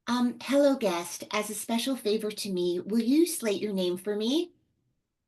Hello, guest. As a special favor to me, will you slate your name for me?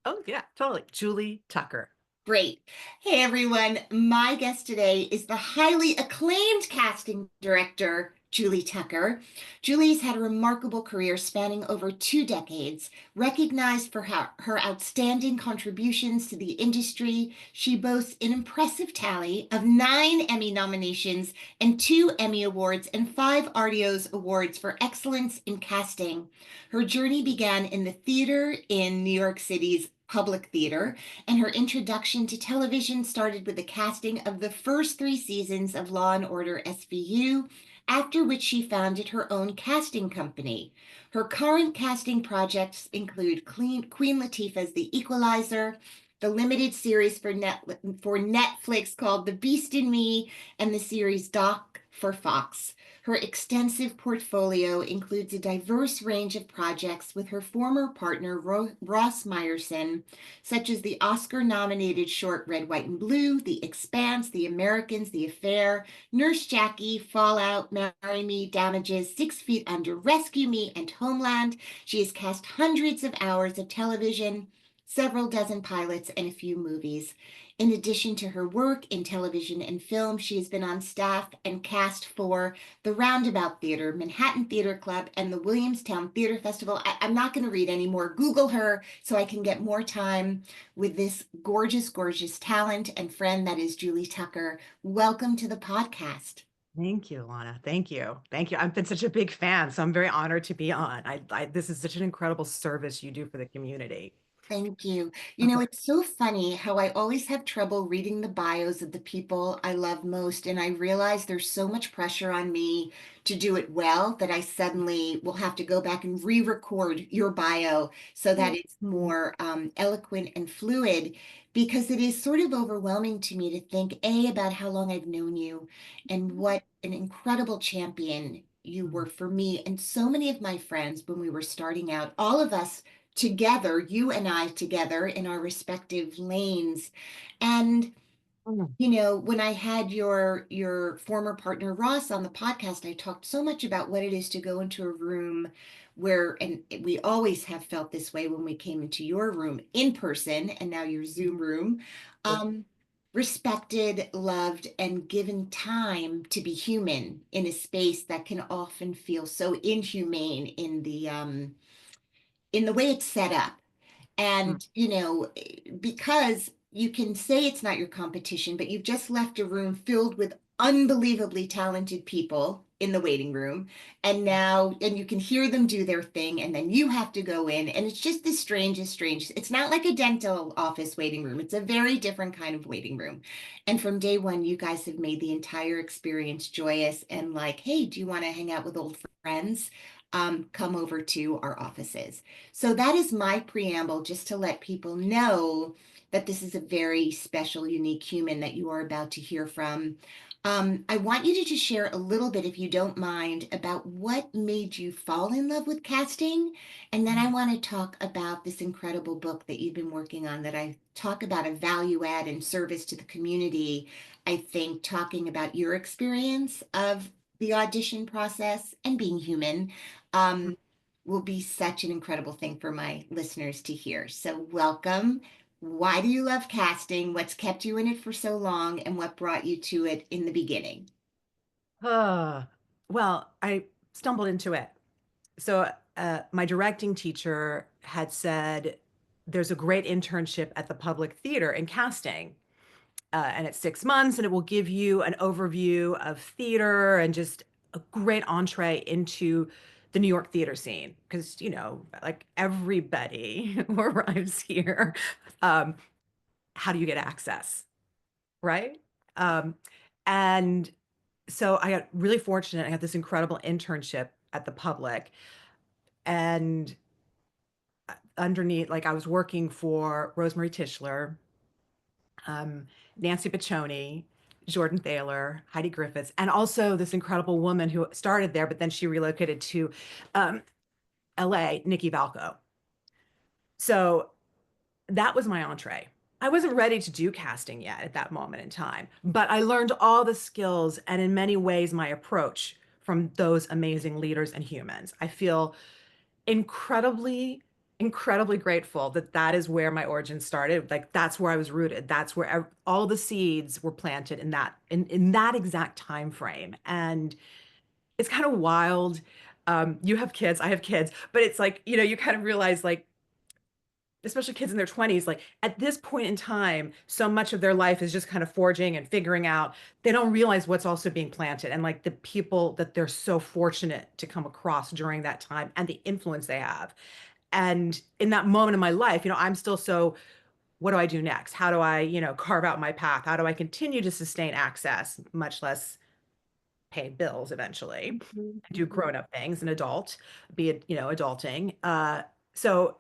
Oh, yeah, totally. Julie Tucker. Great. Hey, everyone. My guest today is the highly acclaimed casting director, Julie Tucker. Julie's had a remarkable career spanning over 2 decades. Recognized for her outstanding contributions to the industry, she boasts an impressive tally of 9 Emmy nominations and 2 Emmy Awards and 5 Artios Awards for excellence in casting. Her journey began in the theater in New York City's Public Theater, and her introduction to television started with the casting of the first 3 seasons of Law and Order SVU, after which she founded her own casting company. Her current casting projects include Queen Latifah's The Equalizer, the limited series for Netflix called The Beast in Me, and the series Doc for Fox. Her extensive portfolio includes a diverse range of projects with her former partner, Ross Meyerson, such as the Oscar-nominated short Red, White, and Blue, The Expanse, The Americans, The Affair, Nurse Jackie, Fallout, Marry Me, Damages, 6 Feet Under, Rescue Me, and Homeland. She has cast hundreds of hours of television, several dozen pilots, and a few movies. In addition to her work in television and film, she has been on staff and cast for the Roundabout Theater, Manhattan Theater Club, and the Williamstown Theater Festival. I'm not going to read anymore. Google her so I can get more time with this gorgeous, gorgeous talent and friend that is Julie Tucker. Welcome to the podcast. Thank you, Lana. Thank you. Thank you. I've been such a big fan, so I'm very honored to be on. This is such an incredible service you do for the community. Thank you. It's so funny how I always have trouble reading the bios of the people I love most, and I realize there's so much pressure on me to do it well that I suddenly will have to go back and re-record your bio so that it's more eloquent and fluid, because it is sort of overwhelming to me to think, A, about how long I've known you and what an incredible champion you were for me and so many of my friends when we were starting out, all of us together, you and I together in our respective lanes. And when I had your former partner Ross on the podcast, I talked so much about what it is to go into a room where, and we always have felt this way when we came into your room in person and now your Zoom room, um, respected, loved, and given time to be human in a space that can often feel so inhumane in the way it's set up. And, because you can say it's not your competition, but you've just left a room filled with unbelievably talented people in the waiting room. And you can hear them do their thing. And then you have to go in. And it's just the strangest, strange. It's not like a dental office waiting room. It's a very different kind of waiting room. And from day one, you guys have made the entire experience joyous and like, hey, do you want to hang out with old friends? Come over to our offices. So that is my preamble, just to let people know that this is a very special, unique human that you are about to hear from. I want you to just share a little bit, if you don't mind, about what made you fall in love with casting. And then I want to talk about this incredible book that you've been working on that I talk about a value add and service to the community. I think talking about your experience of the audition process and being human um, will be such an incredible thing for my listeners to hear. So, welcome. Why do you love casting? What's kept you in it for so long? And what brought you to it in the beginning? Uh, well, I stumbled into it. So, my directing teacher had said there's a great internship at the Public Theater in casting. And it's 6 months, and it will give you an overview of theater and just a great entree into the New York theater scene. Because, like everybody who arrives here, um, how do you get access? Right? Um, and so I got really fortunate. I got this incredible internship at the public. And underneath, like I was working for Rosemary Tischler, um, Nancy Baccioni, Jordan Thaler, Heidi Griffiths, and also this incredible woman who started there, but then she relocated to um, LA, Nikki Valco. So that was my entree. I wasn't ready to do casting yet at that moment in time, but I learned all the skills and in many ways my approach from those amazing leaders and humans. I feel incredibly, incredibly grateful that that is where my origin started. Like that's where I was rooted. That's where all the seeds were planted in that exact time frame. And it's kind of wild. You have kids, I have kids, but it's like, you kind of realize like, especially kids in their 20s, like at this point in time, so much of their life is just kind of forging and figuring out. They don't realize what's also being planted and like the people that they're so fortunate to come across during that time and the influence they have. And in that moment in my life, I'm still so, what do I do next? How do I, carve out my path? How do I continue to sustain access, much less pay bills eventually, do grown-up things, an adult, be it, adulting. So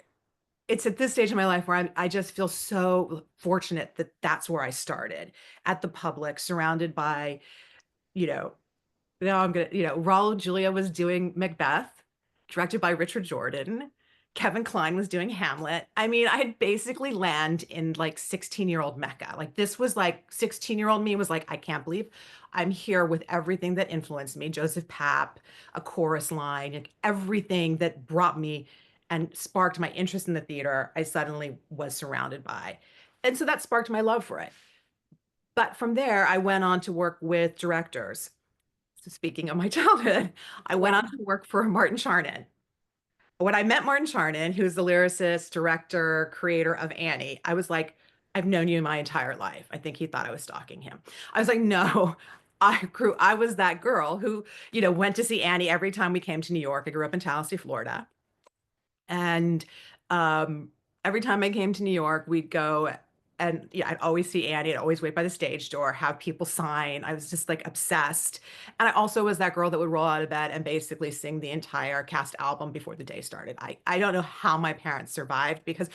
it's at this stage in my life where I just feel so fortunate that that's where I started at the public, surrounded by, you know, now I'm gonna, Raul Julia was doing Macbeth, directed by Richard Jordan. Kevin Kline was doing Hamlet. I mean, I had basically land in like 16-year-old Mecca. Like this was like 16-year-old me was like, I can't believe I'm here with everything that influenced me. Joseph Papp, a chorus line, like everything that brought me and sparked my interest in the theater, I suddenly was surrounded by. And so that sparked my love for it. But from there, I went on to work with directors. So speaking of my childhood, I went on to work for Martin Charnin. When I met Martin Charnin, who's the lyricist, director, creator of Annie, I was like, I've known you my entire life. I think he thought I was stalking him. I was like, no, I was that girl who, went to see Annie every time we came to New York. I grew up in Tallahassee, Florida. And um, every time I came to New York, we'd go and yeah, I'd always see Annie. I'd always wait by the stage door, have people sign. I was just like obsessed. And I also was that girl that would roll out of bed and basically sing the entire cast album before the day started. I don't know how my parents survived because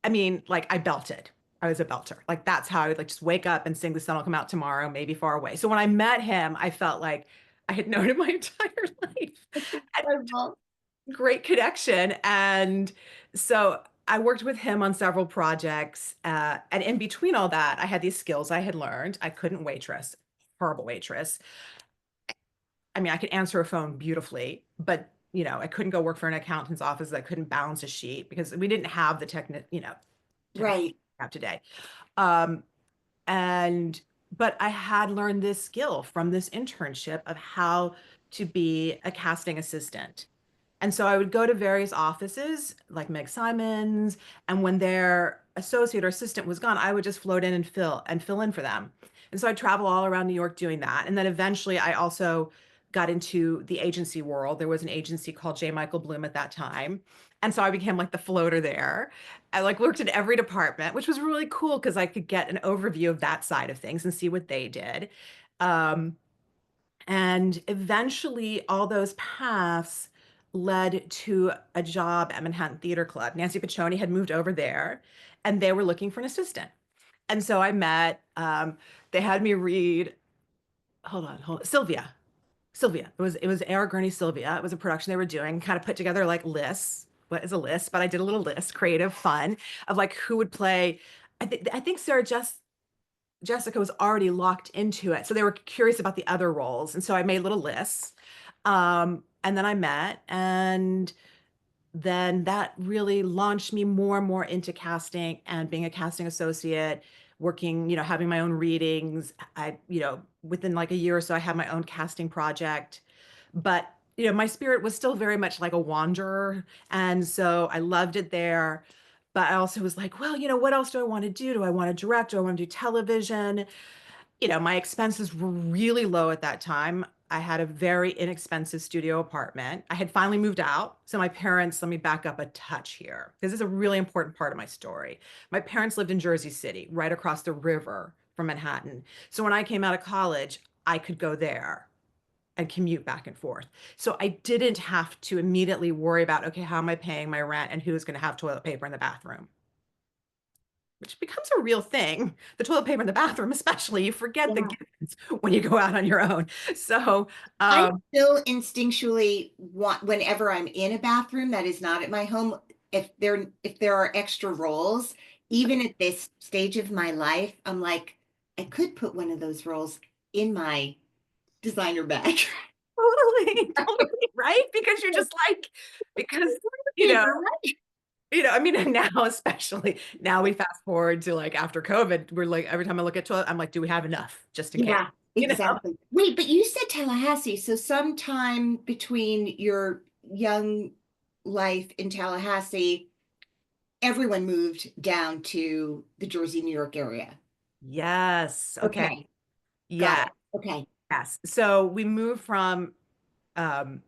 I mean, like I belted. I was a belter. Like that's how I would like just wake up and sing The Sun Will Come Out Tomorrow, maybe Far Away. So when I met him, I felt like I had known him my entire life. Wonderful. Great connection. And so I worked with him on several projects. And in between all that, I had these skills I had learned. I couldn't waitress, horrible waitress. I mean, I could answer a phone beautifully, but I couldn't go work for an accountant's office. I couldn't balance a sheet because we didn't have the technology Right. we have today. Um, and but I had learned this skill from this internship of how to be a casting assistant. And so I would go to various offices like Meg Simons, and when their associate or assistant was gone, I would just float in and fill in for them. And so I'd travel all around New York doing that. And then eventually I also got into the agency world. There was an agency called J. Michael Bloom at that time. And so I became like the floater there. I like worked in every department, which was really cool because I could get an overview of that side of things and see what they did. Um, and eventually, all those paths led to a job at Manhattan Theater Club. Nancy Piccioni had moved over there, and they were looking for an assistant. And so I met, they had me read, hold on, Sylvia. Sylvia. It was A.R. Gurney's Sylvia. It was a production they were doing, kind of put together like lists. What is a list? But I did a little list, creative, fun, of like who would play. I think Jessica was already locked into it. So they were curious about the other roles. And so I made little lists. And then I met, and then that really launched me more and more into casting and being a casting associate, working, having my own readings. Within like a year or so, I had my own casting project. But, my spirit was still very much like a wanderer. And so I loved it there. But I also was like, well, what else do I want to do? Do I want to direct? Do I want to do television? My expenses were really low at that time. I had a very inexpensive studio apartment. I had finally moved out. So my parents, let me back up a touch here, because this is a really important part of my story. My parents lived in Jersey City, right across the river from Manhattan. So when I came out of college, I could go there and commute back and forth. So I didn't have to immediately worry about, okay, how am I paying my rent and who's going to have toilet paper in the bathroom? Which becomes a real thing. The toilet paper in the bathroom, especially, you forget the Yeah. gifts when you go out on your own. So, I still instinctually want, whenever I'm in a bathroom that is not at my home, if there are extra rolls, even at this stage of my life, I'm like, I could put one of those rolls in my designer bag. Totally, totally, right? Because you're just like, because, you know, You're right. I mean, and now especially now we fast forward to like after COVID, we're like every time I look at toilet, I'm like, do we have enough just in case? Yeah, You know? exactly. Wait, but you said Tallahassee, so sometime between your young life in Tallahassee, everyone moved down to the Jersey, New York area. Yes. Okay. Okay, got Yeah. it. Okay. Yes. So we moved from um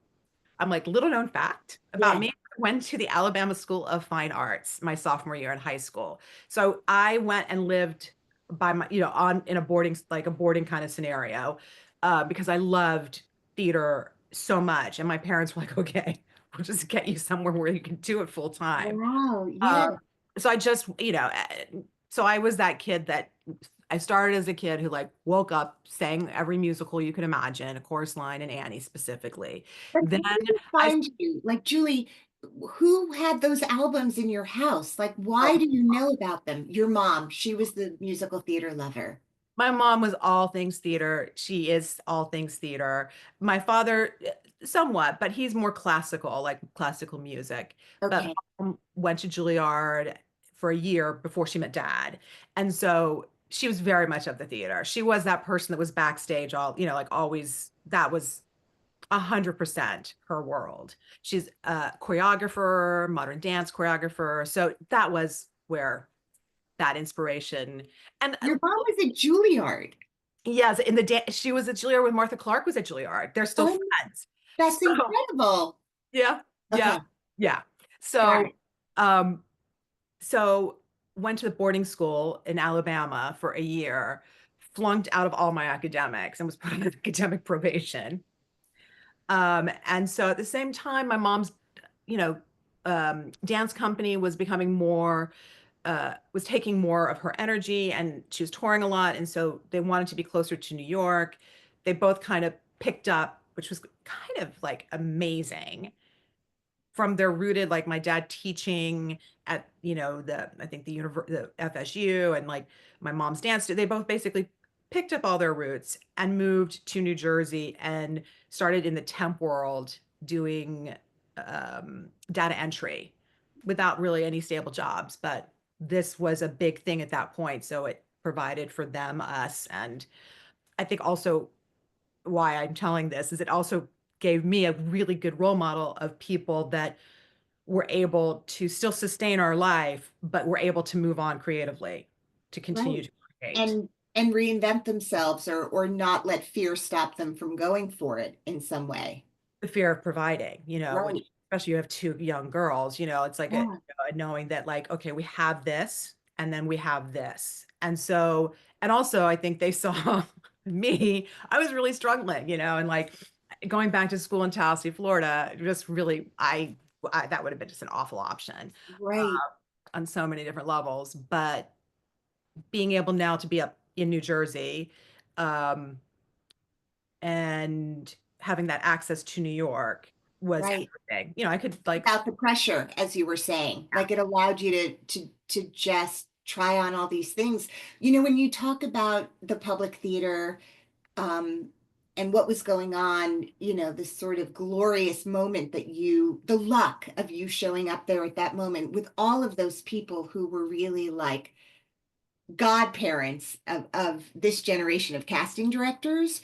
I'm like, little known fact about Yeah. me. I went to the Alabama School of Fine Arts my sophomore year in high school. So I went and lived by my, on in a boarding, like a boarding kind of scenario, because I loved theater so much. And my parents were like, okay, we'll just get you somewhere where you can do it full time. Wow. Um, Yeah. so I just, so I was that kid that I started as a kid who like woke up, sang every musical you could imagine, a chorus line and Annie specifically. But Then how did it I, find you? Like, Julie, who had those albums in your house? Like, why oh, do you know about them? Your mom, she was the musical theater lover. my mom was all things theater. She is all things theater. My father, somewhat, but he's more classical, like classical music. But Okay. mom went to Juilliard for a year before she met dad. And so she was very much of the theater. She was that person that was backstage all, like always, that was 100% her world. She's a choreographer, modern dance choreographer. So that was where that inspiration and Your mom was at Juilliard. yes, she was at Juilliard when Martha Clark was at Juilliard. They're still Oh, friends. that's So incredible. yeah, yeah, Okay, yeah. got So it. um, so went to the boarding school in Alabama for a year, flunked out of all my academics and was put on academic probation. And so at the same time, my mom's, you know, dance company was becoming more, was taking more of her energy and she was touring a lot. And so they wanted to be closer to New York. They both kind of picked up, which was kind of like amazing from their rooted, like my dad teaching at, I think the FSU and like my mom's dance, they both basically picked up all their roots and moved to New Jersey and started in the temp world doing data entry without really any stable jobs. But this was a big thing at that point. So it provided for them, us, and I think also why I'm telling this is it also gave me a really good role model of people that were able to still sustain our life, but were able to move on creatively to Right. continue to create. And reinvent themselves or not let fear stop them from going for it in some way. The fear of providing, which Right. especially you have two young girls, it's like Yeah. knowing that like, okay, we have this and then we have this. And so, and also I think they saw me, I was really struggling, and like going back to school in Tallahassee, Florida, just really, that would have been just an awful option Right. on so many different levels. But being able now to be up in New Jersey, um, and having that access to New York was Right. everything. I could like, Without the pressure, as you were saying, like it allowed you to just try on all these things. When you talk about the public theater, um, and what was going on, this sort of glorious moment the luck of you showing up there at that moment with all of those people who were really like godparents of this generation of casting directors.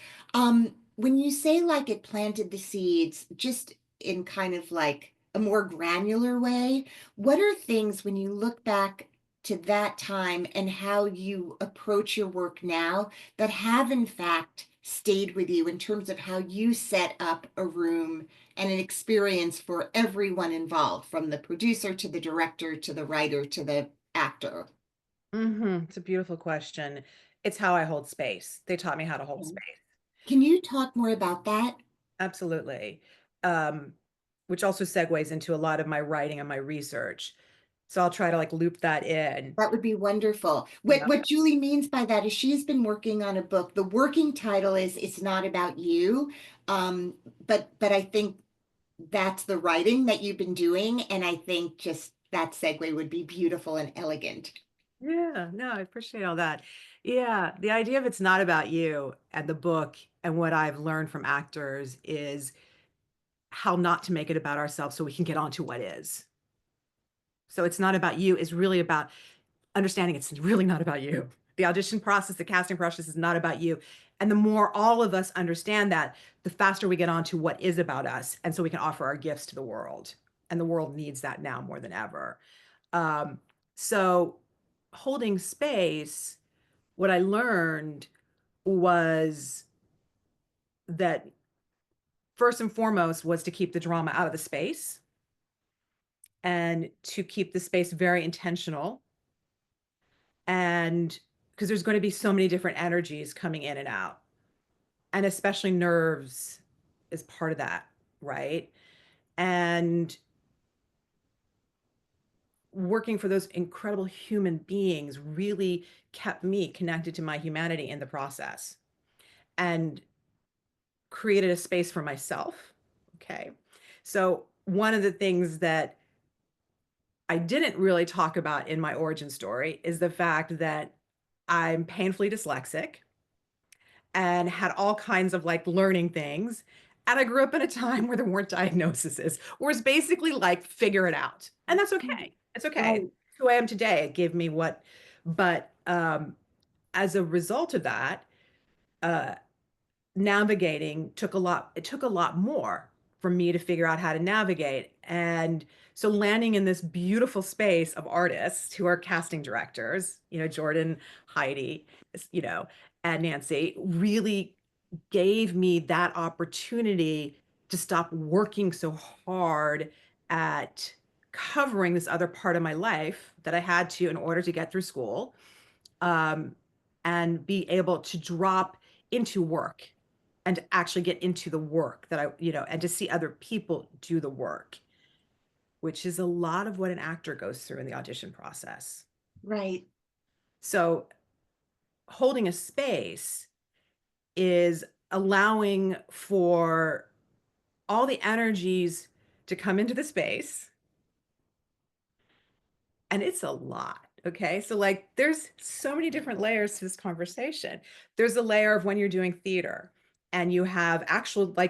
When you say like it planted the seeds, just in kind of like a more granular way, what are things when you look back to that time and how you approach your work now that have in fact stayed with you in terms of how you set up a room and an experience for everyone involved, from the producer to the director to the writer to the actor? it's a beautiful question. It's how I hold space. They taught me how to hold space. Can you talk more about that? Absolutely. Um, which also segues into a lot of my writing and my research. So I'll try to like loop that in. That would be wonderful. What Yeah. what Julie means by that is she's been working on a book. The working title is It's Not About You. Um, but I think that's the writing that you've been doing, and I think just that segue would be beautiful and elegant. Yeah, no, I appreciate all that. Yeah, the idea of it's not about you and the book and what I've learned from actors is how not to make it about ourselves so we can get on to what is. So it's not about you, it's really about understanding it's really not about you. The audition process, the casting process is not about you. And the more all of us understand that, the faster we get on to what is about us. And so we can offer our gifts to the world. And the world needs that now more than ever. Um, so holding space, what I learned was that first and foremost was to keep the drama out of the space and to keep the space very intentional. And because there's going to be so many different energies coming in and out, and especially nerves is part of that, right? And working for those incredible human beings really kept me connected to my humanity in the process and created a space for myself. Okay. So, one of the things that I didn't really talk about in my origin story is the fact that I'm painfully dyslexic and had all kinds of like learning things. And I grew up in a time where there weren't diagnoses, where it's basically like figure it out. And that's okay. It's okay. It's Right. who I am today. It gave me what, but as a result of that, uh, navigating it took a lot more for me to figure out how to navigate. And so landing in this beautiful space of artists who are casting directors, Jordan, Heidi, you know, and Nancy really gave me that opportunity to stop working so hard at covering this other part of my life that I had to in order to get through school, um, and be able to drop into work and to actually get into the work and to see other people do the work, which is a lot of what an actor goes through in the audition process. Right. So holding a space is allowing for all the energies to come into the space. And it's a lot. Okay. So, like, there's so many different layers to this conversation. There's a layer of when you're doing theater and you have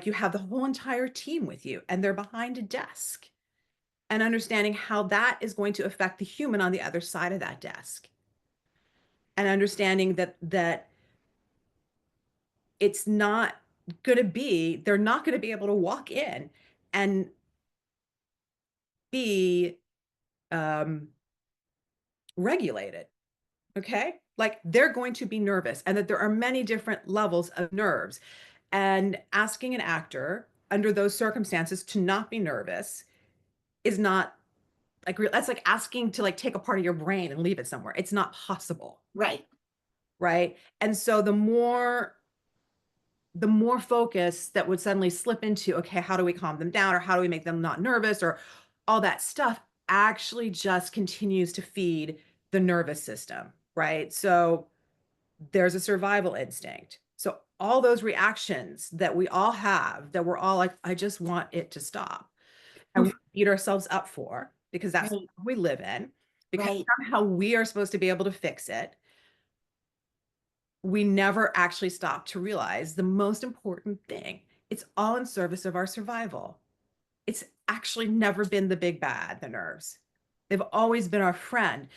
you have the whole entire team with you and they're behind a desk and understanding how that is going to affect the human on the other side of that desk and understanding that it's not they're not going to be able to walk in and be um, regulated. Okay. Like they're going to be nervous and that there are many different levels of nerves. And asking an actor under those circumstances to not be nervous is not that's like asking to like take a part of your brain and leave it somewhere. It's not possible. Right. Right. And so the more focus that would suddenly slip into, okay, how do we calm them down or how do we make them not nervous or all that stuff actually just continues to feed the nervous system. Right. So there's a survival instinct. So all those reactions that we all have that we're all like, I just want it to stop. And we beat ourselves up for because that's Right. what we live in, because Right. somehow we are supposed to be able to fix it. We never actually stop to realize the most important thing. It's all in service of our survival. It's actually never been the big bad, the nerves. They've always been our friend.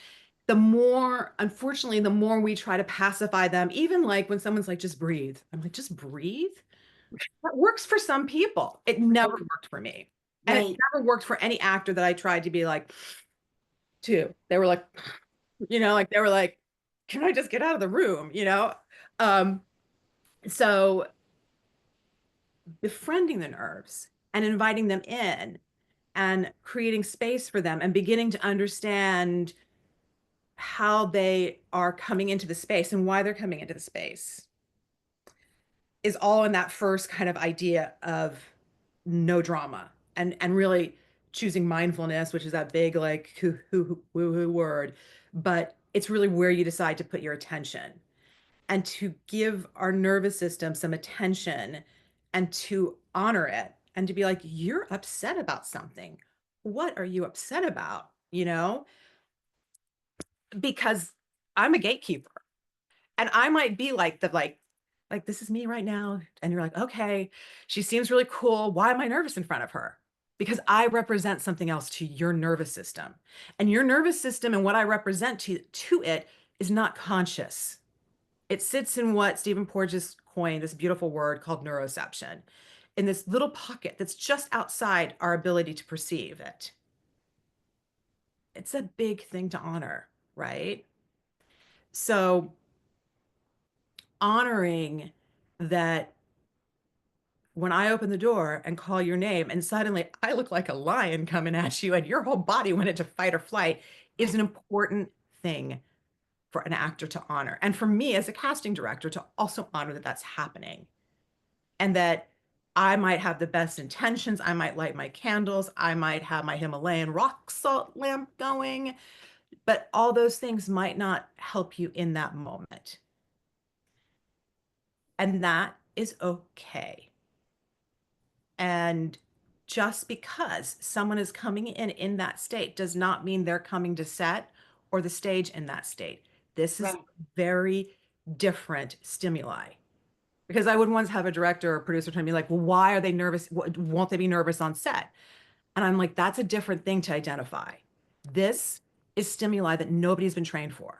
Unfortunately, the more we try to pacify them, even like when someone's like, just breathe. I'm like, just breathe? That works for some people. It never worked for me. And it Right. never worked for any actor that I tried to be like, to. They were like, they were like, can I just get out of the room? Um, so befriending the nerves and inviting them in and creating space for them and beginning to understand how they are coming into the space and why they're coming into the space is all in that first kind of idea of no drama and really choosing mindfulness, which is that big like woo word, but it's really where you decide to put your attention and to give our nervous system some attention and to honor it and to be like, you're upset about something. What are you upset about? Because I'm a gatekeeper and I might be like Like, this is me right now. And you're like, okay, she seems really cool. Why am I nervous in front of her? Because I represent something else to your nervous system. And your nervous system and what I represent to it is not conscious. It sits in what Stephen Porges coined this beautiful word called neuroception, in this little pocket that's just outside our ability to perceive it. It's a big thing to honor, right? So honoring that when I open the door and call your name and suddenly I look like a lion coming at you and your whole body went into fight or flight is an important thing for an actor to honor. And for me as a casting director to also honor that that's happening and that I might have the best intentions. I might light my candles. I might have my Himalayan rock salt lamp going, but all those things might not help you in that moment. And that is okay. And just because someone is coming in that state does not mean they're coming to set or the stage in that state. This is Right. very different stimuli. Because I would once have a director or producer tell me like, well, why are they nervous? Won't they be nervous on set? And I'm like, that's a different thing to identify. This is stimuli that nobody's been trained for.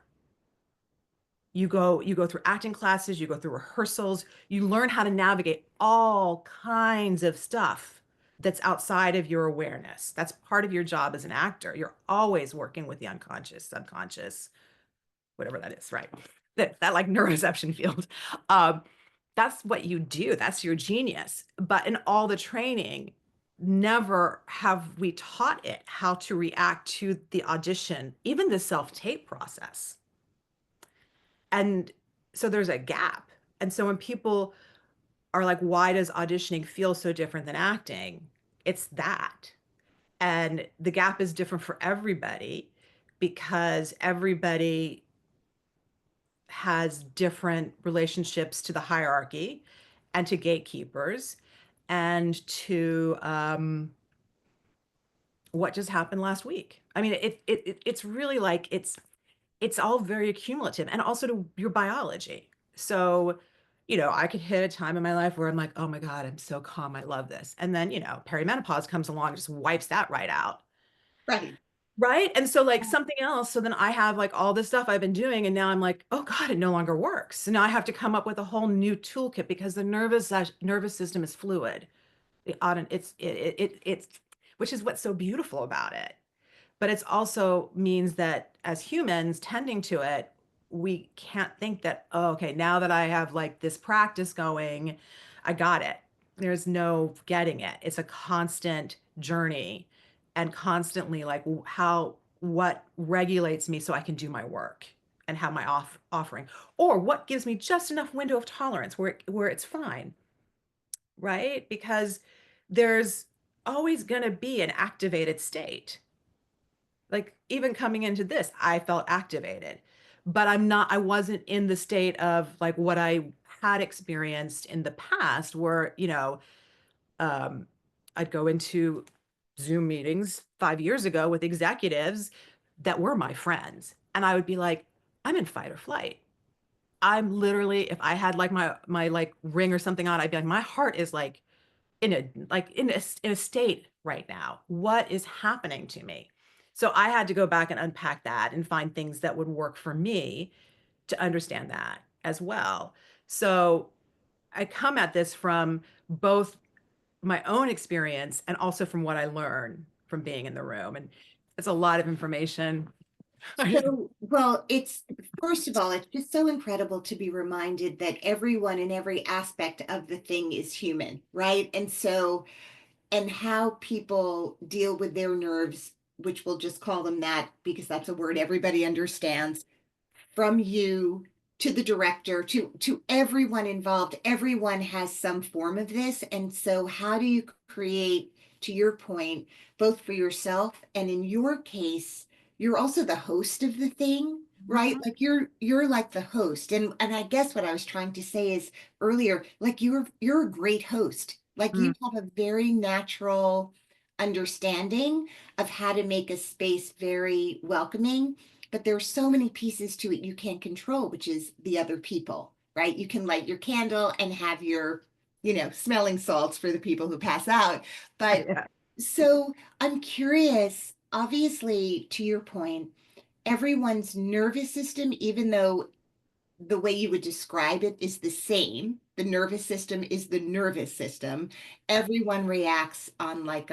You go through acting classes, you go through rehearsals, you learn how to navigate all kinds of stuff that's outside of your awareness. That's part of your job as an actor. You're always working with the unconscious, subconscious, whatever that is, right? That like neuroception field. Um, that's what you do. That's your genius. But in all the training, never have we taught it how to react to the audition, even the self-tape process. And so there's a gap. And so when people are like, why does auditioning feel so different than acting? It's that. And the gap is different for everybody because everybody has different relationships to the hierarchy and to gatekeepers and to what just happened last week. I mean, it's really like it's all very accumulative and also to your biology. So, I could hit a time in my life where I'm like, oh my God, I'm so calm. I love this. And then, perimenopause comes along and just wipes that right out. Right. Right. And so like something else. So then I have like all this stuff I've been doing and now I'm like, oh God, it no longer works. So now I have to come up with a whole new toolkit because the nervous system is fluid. It's which is what's so beautiful about it. But it's also means that as humans tending to it, we can't think that, oh, okay, now that I have like this practice going, I got it. There's no getting it. It's a constant journey and constantly like what regulates me so I can do my work and have my offering, or what gives me just enough window of tolerance where it's fine, right? Because there's always going to be an activated state. Like even coming into this, I felt activated, but I wasn't in the state of like what I had experienced in the past where, um, I'd go into Zoom meetings 5 years ago with executives that were my friends. And I would be like, I'm in fight or flight. I'm literally, if I had like my like ring or something on, I'd be like, my heart is like in a state right now. What is happening to me? So I had to go back and unpack that and find things that would work for me to understand that as well. So I come at this from both my own experience and also from what I learn from being in the room. And it's a lot of information. So, well, it's first of all, it's just so incredible to be reminded that everyone in every aspect of the thing is human, right? And how people deal with their nerves, which we'll just call them that because that's a word everybody understands, from you to the director to everyone involved. Everyone has some form of this. And so how do you create, to your point, both for yourself and in your case, you're also the host of the thing, right? Mhm. Like you're like the host. And I guess what I was trying to say is earlier, like you're a great host. Like you Mm. have a very natural understanding of how to make a space very welcoming, but there's so many pieces to it you can't control, which is the other people, right? You can light your candle and have your, smelling salts for the people who pass out. But Yeah. so I'm curious, obviously, to your point, everyone's nervous system, even though the way you would describe it is the same. The nervous system is the nervous system. Everyone reacts on like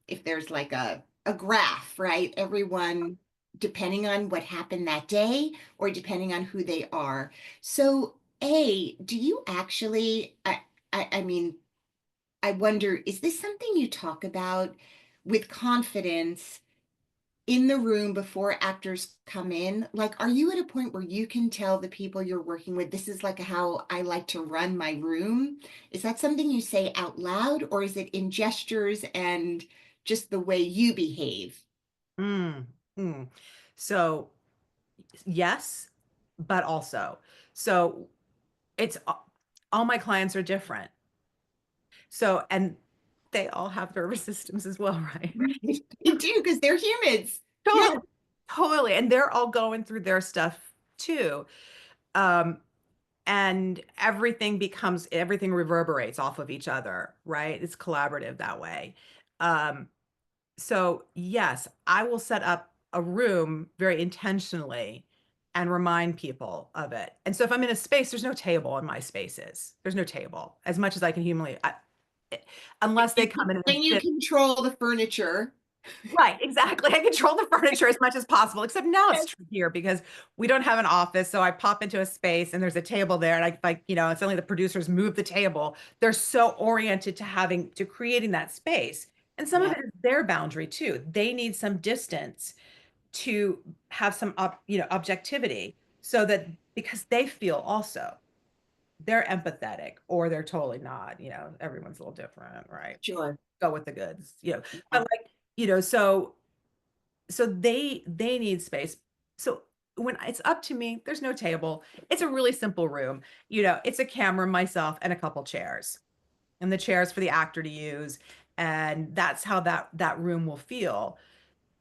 if there's like a graph, right? Everyone depending on what happened that day or depending on who they are. So, do you actually I mean, I wonder, is this something you talk about with confidence in the room before actors come in? Like, are you at a point where you can tell the people you're working with, this is like how I like to run my room? Is that something you say out loud, or is it in gestures and just the way you behave? Mm, mm. So yes, but also. So it's all my clients are different. So, and they all have nervous systems as well, right? Right. You do, because they're humans. Yeah. Totally, totally. And they're all going through their stuff too. Um, and everything reverberates off of each other, right? It's collaborative that way. Um, so yes, I will set up a room very intentionally and remind people of it. And so if I'm in a space, there's no table in my spaces. There's no table as much as I can humanly, unless they come in and And you sit. control the furniture. Right, exactly. I control the furniture as much as possible, except now it's trickier because we don't have an office. So I pop into a space and there's a table there, and I like, suddenly the producers move the table. They're so oriented to creating that space. And some of Yeah, it is their boundary too. They need some distance to have some objectivity so that because they feel also they're empathetic or they're totally not, everyone's a little different, right? sure. Go with the goods, but Yeah. like, so they need space. So when it's up to me, there's no table. It's a really simple room. It's a camera, myself, and a couple chairs. And the chairs for the actor to use. And that's how that room will feel.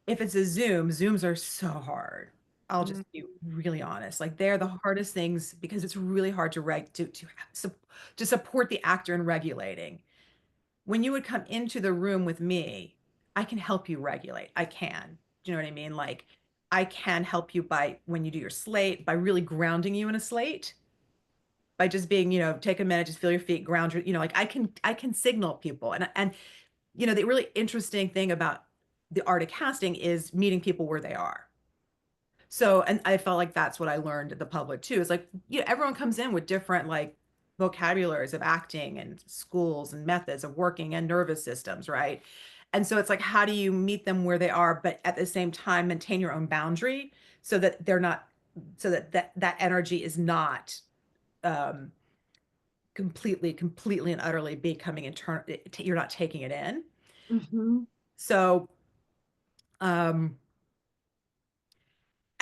If it's a Zooms are so hard. I'll just Mm, be really honest. Like they're the hardest things because it's really hard to support the actor in regulating. When you would come into the room with me, I can help you regulate. I can. Do you know what I mean? Like I can help you by when you do your slate, by really grounding you in a slate, by just being, take a minute, just feel your feet, ground your, like I can signal people. And the really interesting thing about the art of casting is meeting people where they are. So, and I felt like that's what I learned at the public too. It's like, everyone comes in with different like vocabularies of acting and schools and methods of working and nervous systems, right? And so it's like, how do you meet them where they are, but at the same time maintain your own boundary so that they're not, so that energy is not um completely and utterly becoming internal. You're not taking it in. mhm. So um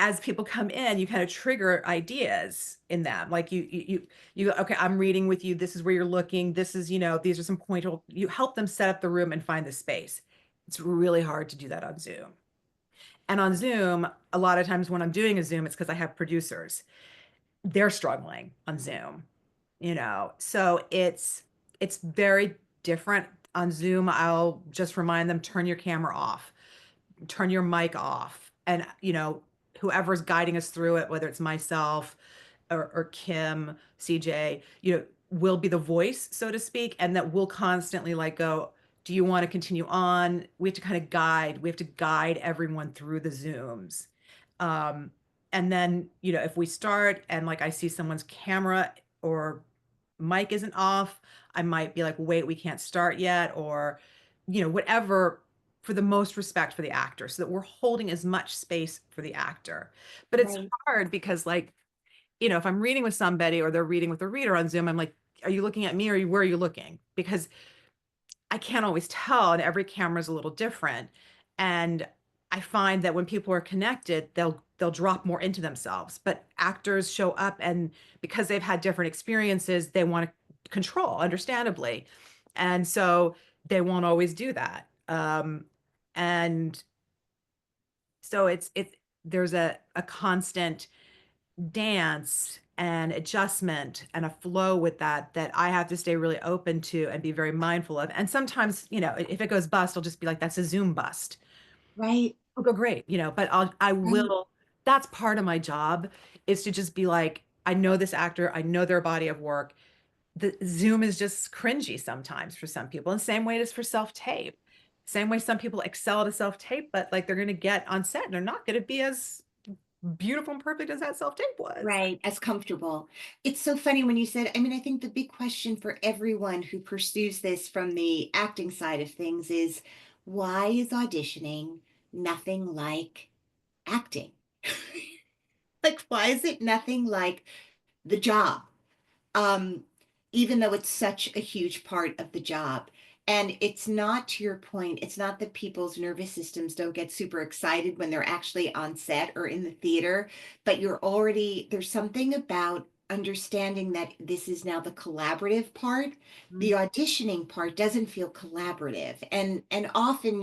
as people come in, you kind of trigger ideas in them. Like you go, okay, I'm reading with you. This is where you're looking. This is, these are some pointers. You help them set up the room and find the space. It's really hard to do that on Zoom. And on Zoom, a lot of times when I'm doing a Zoom, it's because I have producers. They're struggling on Zoom, So it's very different on Zoom. I'll just remind them, turn your camera off, turn your mic off, and whoever's guiding us through it, whether it's myself or Kim, CJ, will be the voice, so to speak, and that will constantly like go, do you want to continue on? We have to guide everyone through the Zooms. Um, and then, if we start and like I see someone's camera or mic isn't off, I might be like, wait, we can't start yet, or, whatever, for the most respect for the actor, so that we're holding as much space for the actor. But it's Right. hard because, like, if I'm reading with somebody or they're reading with a reader on Zoom, I'm like, are you looking at me or where are you looking? Because I can't always tell, and every camera is a little different. And I find that when people are connected, they'll drop more into themselves. But actors show up, and because they've had different experiences, they want to control, understandably, and so they won't always do that. And so it's there's a constant dance and adjustment and a flow with that that I have to stay really open to and be very mindful of. And sometimes, if it goes bust, I'll just be like, that's a Zoom bust. Right. I'll go great, but I Right. will, that's part of my job is to just be like, I know this actor, I know their body of work. The Zoom is just cringy sometimes for some people. And same way it is for self-tape. Same way some people excel at a self-tape, but like they're going to get on set and they're not going to be as beautiful and perfect as that self-tape was. Right, as comfortable. It's so funny when you said, I mean, I think the big question for everyone who pursues this from the acting side of things is why is auditioning nothing like acting? Like, why is it nothing like the job? um, Even though it's such a huge part of the job. And it's not, to your point, it's not that people's nervous systems don't get super excited when they're actually on set or in the theater, but there's something about understanding that this is now the collaborative part. The auditioning part doesn't feel collaborative. And often,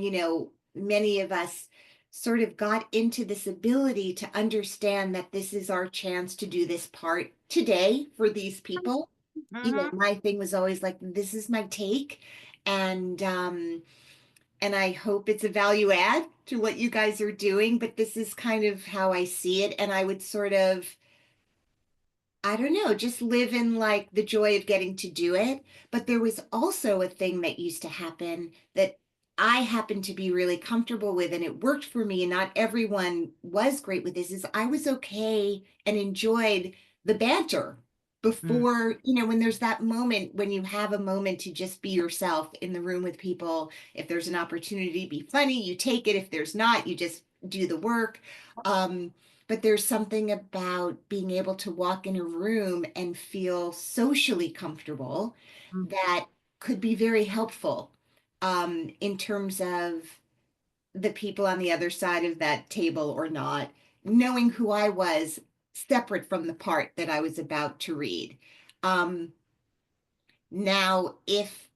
many of us sort of got into this ability to understand that this is our chance to do this part today for these people. Mhm. My thing was always like, this is my take, and I hope it's a value add to what you guys are doing, but this is kind of how I see it. And I would sort of, I don't know, just live in like the joy of getting to do it. But there was also a thing that used to happen that I happened to be really comfortable with, and it worked for me. And not everyone was great with this, is I was okay and enjoyed the banter Mm, before, when there's that moment when you have a moment to just be yourself in the room with people. If there's an opportunity to be funny, you take it. If there's not, you just do the work. Um, but there's something about being able to walk in a room and feel socially comfortable mm, that could be very helpful in terms of the people on the other side of that table or not, knowing who I was separate from the part that I was about to read. Um, Now, if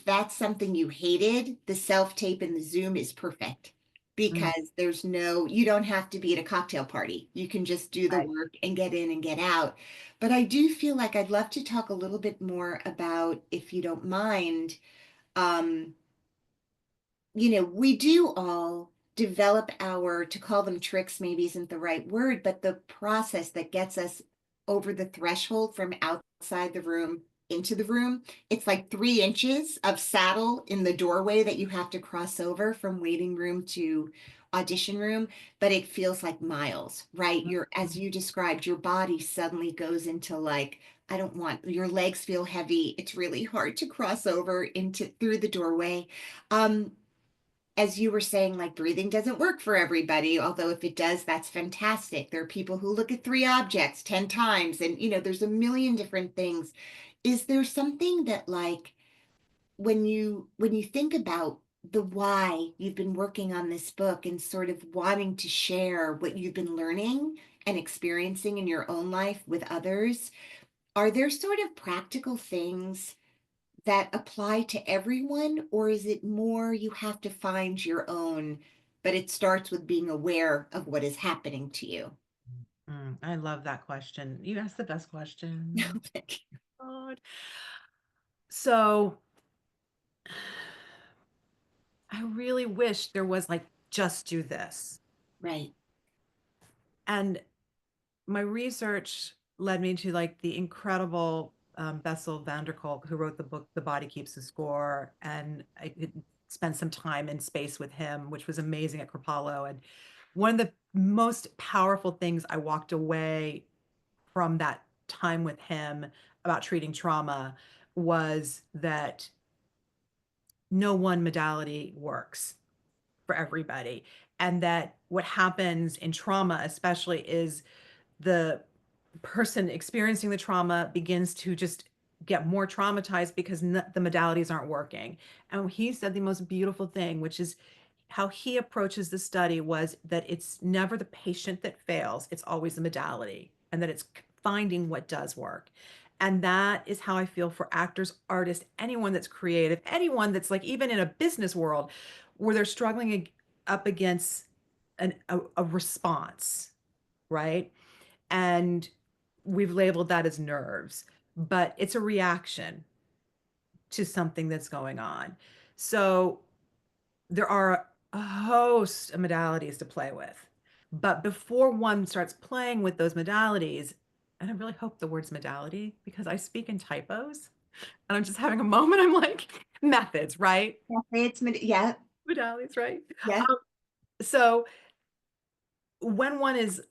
that's something you hated, the self-tape and the Zoom is perfect mm, because you don't have to be at a cocktail party. You can just do the right. work and get in and get out. But I do feel like I'd love to talk a little bit more about, if you don't mind, um, we do all develop to call them tricks, maybe isn't the right word, but the process that gets us over the threshold from outside the room into the room. It's like 3 inches of saddle in the doorway that you have to cross over from waiting room to audition room, but it feels like miles, right? As you described, your body suddenly goes into like, I don't want, your legs feel heavy. It's really hard to cross over into through the doorway. Um, as you were saying, like breathing doesn't work for everybody, although if it does, that's fantastic. There are people who look at 3 objects 10 times, and there's a million different things. Is there something that like when you think about the why you've been working on this book and sort of wanting to share what you've been learning and experiencing in your own life with others, are there sort of practical things that apply to everyone, or is it more you have to find your own, but it starts with being aware of what is happening to you? I love that question. You asked the best question. Thank you. God. So I really wish there was like, just do this. Right. And my research led me to like the incredible Bessel van der Kolk, who wrote the book The Body Keeps the Score, and I spent some time in space with him, which was amazing at Kripalu. And one of the most powerful things I walked away from that time with him about treating trauma was that no one modality works for everybody, and that what happens in trauma especially is the person experiencing the trauma begins to just get more traumatized because the modalities aren't working. And he said the most beautiful thing, which is how he approaches the study, was that it's never the patient that fails, it's always the modality, and that it's finding what does work. And that is how I feel for actors, artists, anyone that's creative, anyone that's like even in a business world where they're struggling up against a response, right? And we've labeled that as nerves, but it's a reaction to something that's going on. So there are a host of modalities to play with. But before one starts playing with those modalities, and I really hope the word's modality because I speak in typos and I'm just having a moment. I'm like, methods, right? Yeah, yeah, Modalities, right? yeah. Um, so when one is,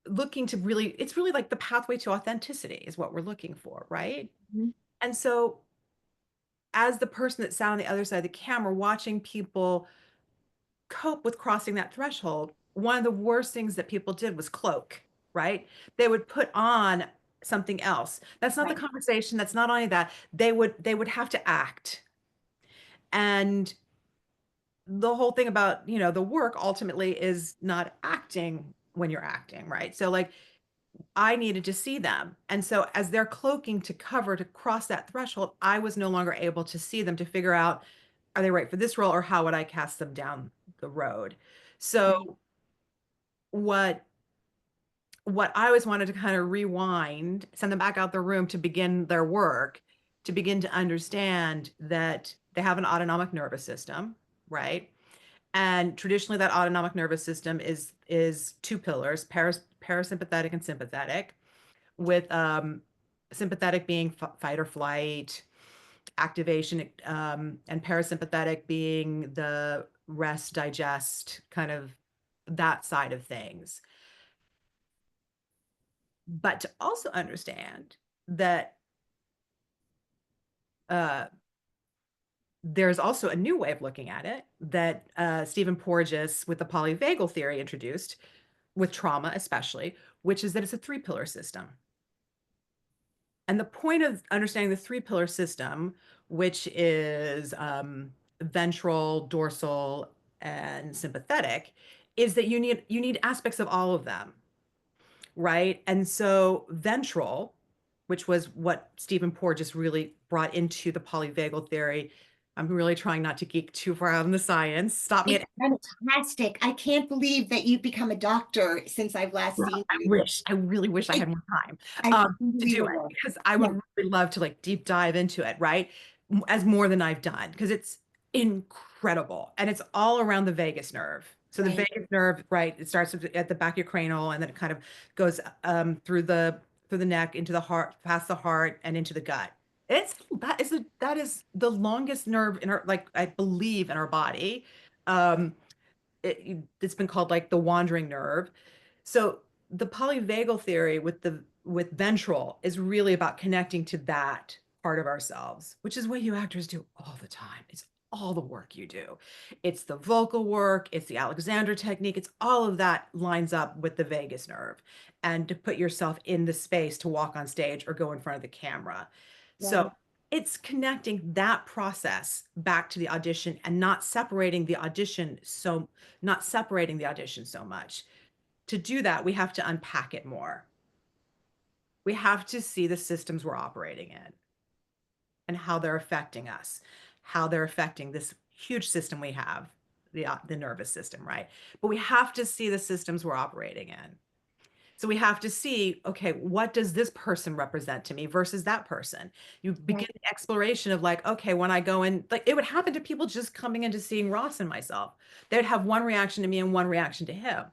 looking to really, it's really like the pathway to authenticity is what we're looking for, right? Mhm. And so as the person that sat on the other side of the camera watching people cope with crossing that threshold, one of the worst things that people did was cloak, right? They would put on something else. That's not the Right, conversation. That's not only that. They would have to act. And the whole thing about, the work ultimately is not acting when you're acting, right? So like I needed to see them. And so as they're cloaking to cover to cross that threshold, I was no longer able to see them to figure out are they right for this role or how would I cast them down the road. right. So what what I always wanted to kind of rewind, send them back out the room to begin their work, to begin to understand that they have an autonomic nervous system, right? And traditionally that autonomic nervous system is two pillars, parasympathetic and sympathetic, with sympathetic being fight or flight, activation, and parasympathetic being the rest, digest, kind of that side of things. But to also understand that uh, there's also a new way of looking at it that Stephen Porges with the polyvagal theory introduced with trauma, especially, which is that it's a three pillar system. And the point of understanding the three pillar system, which is ventral, dorsal, and sympathetic, is that you need aspects of all of them, right? And so ventral, which was what Stephen Porges really brought into the polyvagal theory. I'm really trying not to geek too far out in the science. Stop me It's at fantastic. I can't believe that you've become a doctor since I've last seen you. I really wish I It, had more time it's to do it unbelievable. because I Yeah, would really love to like deep dive into it, right? As more than I've done because it's incredible and it's all around the vagus nerve. So the right. vagus nerve, right, it starts at the back of your cranial and then it kind of goes through the neck into the heart, past the heart and into the gut. That is the longest nerve in our like I believe in our body. Um, it's been called like the wandering nerve. So the polyvagal theory with ventral is really about connecting to that part of ourselves, which is what you actors do all the time. It's all the work you do. It's the vocal work, it's the Alexander technique, it's all of that lines up with the vagus nerve and to put yourself in the space to walk on stage or go in front of the camera. So Right, it's connecting that process back to the audition and not separating the audition so much. To do that, we have to unpack it more. We have to see the systems we're operating in and how they're affecting us, how they're affecting this huge system we have, the nervous system, right? But we have to see the systems we're operating in. So we have to see, okay, what does this person represent to me versus that person? You begin right. the exploration of like, okay, when I go in, like it would happen to people just coming into seeing Ross and myself. They'd have one reaction to me and one reaction to him.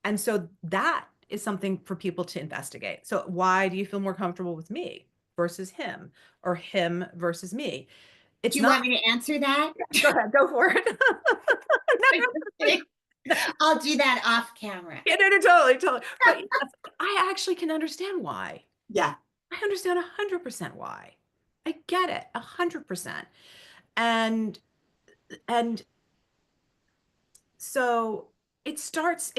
And so that is something for people to investigate. So why do you feel more comfortable with me versus him or him versus me? Do It's you not, want me to answer that? go ahead, go for it. No, I'll do that off camera. yeah, no, no, totally, totally. But yes, I actually can understand why. Yeah, I understand 100% why. I get it 100%. And and so it starts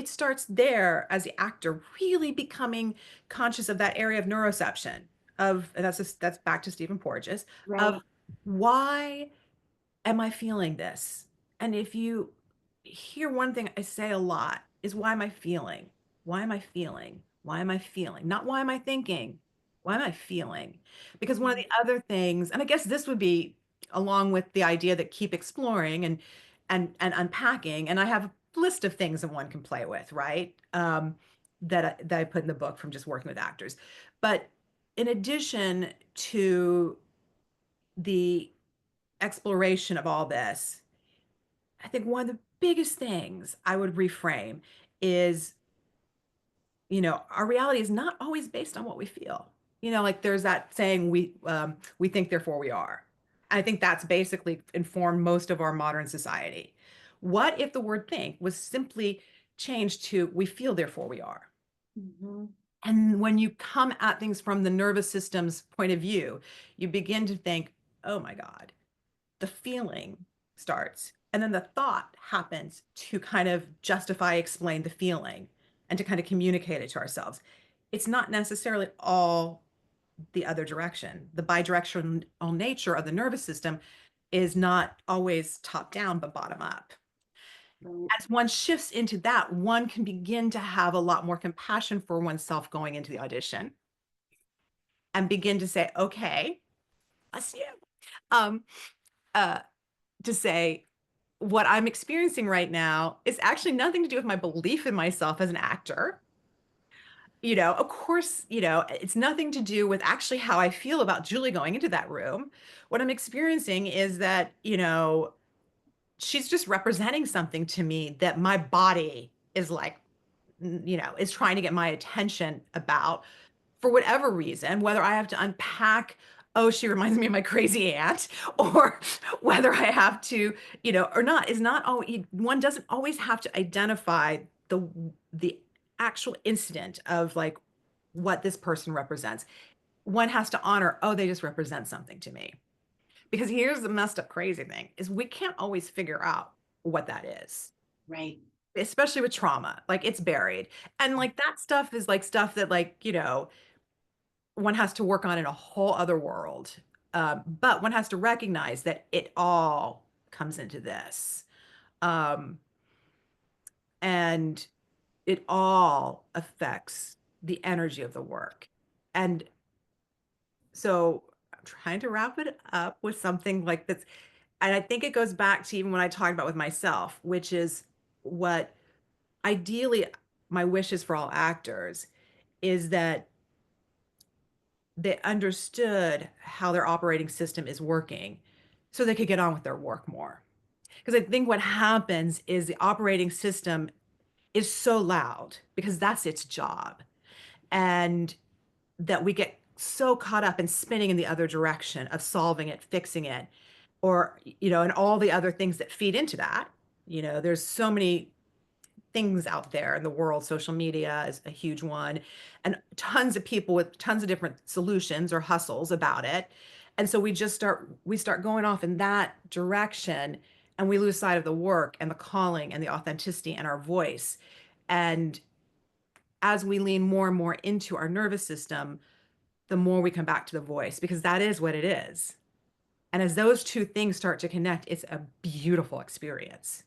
there as the actor really becoming conscious of that area of neuroception of and that's back to Stephen Porges of right. why am I feeling this? And if you hear one thing I say a lot is why am I feeling? Why am I feeling? Why am I feeling? Not why am I thinking? Why am I feeling? Because one of the other things, and I guess this would be along with the idea that keep exploring and unpacking, and I have a list of things that one can play with, right? that I put in the book from just working with actors. But in addition to the exploration of all this, I think one of the biggest things I would reframe is, our reality is not always based on what we feel. Like there's that saying, we think, therefore we are. I think that's basically informed most of our modern society. What if the word think was simply changed to we feel, therefore we are? Mhm. And when you come at things from the nervous system's point of view, you begin to think, oh my God, the feeling starts. And then the thought happens to kind of justify, explain the feeling and to kind of communicate it to ourselves. It's not necessarily all the other direction. The bidirectional nature of the nervous system is not always top down, but bottom up. Right. As one shifts into that, one can begin to have a lot more compassion for oneself going into the audition and begin to say, okay, bless you. Um, uh, to say, what I'm experiencing right now is actually nothing to do with my belief in myself as an actor. Of course, it's nothing to do with actually how I feel about Julie going into that room. What I'm experiencing is that, she's just representing something to me that my body is like, is trying to get my attention about for whatever reason, whether I have to unpack, oh, she reminds me of my crazy aunt, or whether I have to, or not, is not always, one doesn't always have to identify the actual incident of like what this person represents. One has to honor, oh, they just represent something to me. Because here's the messed up crazy thing is we can't always figure out what that is, Right. especially with trauma. Like it's buried. And like that stuff is like stuff that like, one has to work on in a whole other world. But one has to recognize that it all comes into this. Um, and it all affects the energy of the work. And so I'm trying to wrap it up with something like this. And I think it goes back to even when I talked about with myself, which is what ideally my wishes for all actors is that they understood how their operating system is working so they could get on with their work more. Because I think what happens is the operating system is so loud because that's its job. And that we get so caught up in spinning in the other direction of solving it, fixing it, or, and all the other things that feed into that. There's so many things out there in the world. Social media is a huge one, and tons of people with tons of different solutions or hustles about it. And so we start going off in that direction, and we lose sight of the work and the calling and the authenticity and our voice. And as we lean more and more into our nervous system, the more we come back to the voice, because that is what it is. And as those two things start to connect, it's a beautiful experience.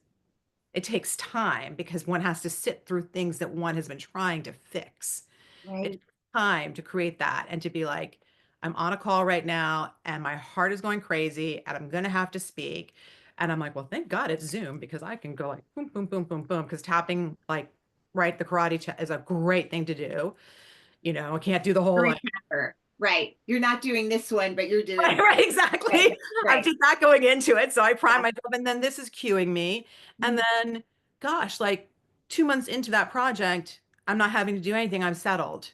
It takes time because one has to sit through things that one has been trying to fix. It Right. takes time to create that and to be like, I'm on a call right now and my heart is going crazy and I'm going to have to speak. And I'm like, well, thank God it's Zoom because I can go like boom, boom, boom, boom, boom. Because tapping like, right, the is a great thing to do. I can't do the whole Very like, clever. Right. You're not doing this one, but you're right, doing right, right. exactly. I'm Right. just not going into it. So I prime Yeah. myself, and then this is cueing me. And Mhm. then, gosh, like 2 months into that project, I'm not having to do anything. I'm settled,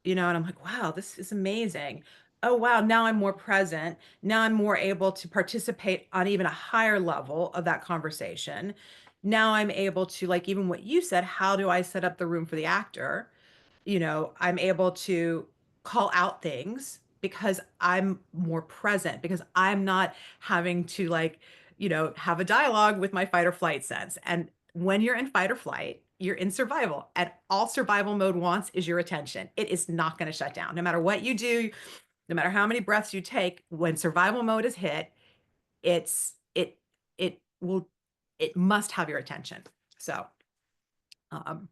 and I'm like, wow, this is amazing. Oh, wow. Now I'm more present. Now I'm more able to participate on even a higher level of that conversation. Now I'm able to, like, even what you said, how do I set up the room for the actor? I'm able to call out things because I'm more present, because I'm not having to like, have a dialogue with my fight or flight sense. And when you're in fight or flight, you're in survival, and all survival mode wants is your attention. It is not going to shut down. No matter what you do, no matter how many breaths you take, when survival mode is hit, it's it will it must have your attention. So, um,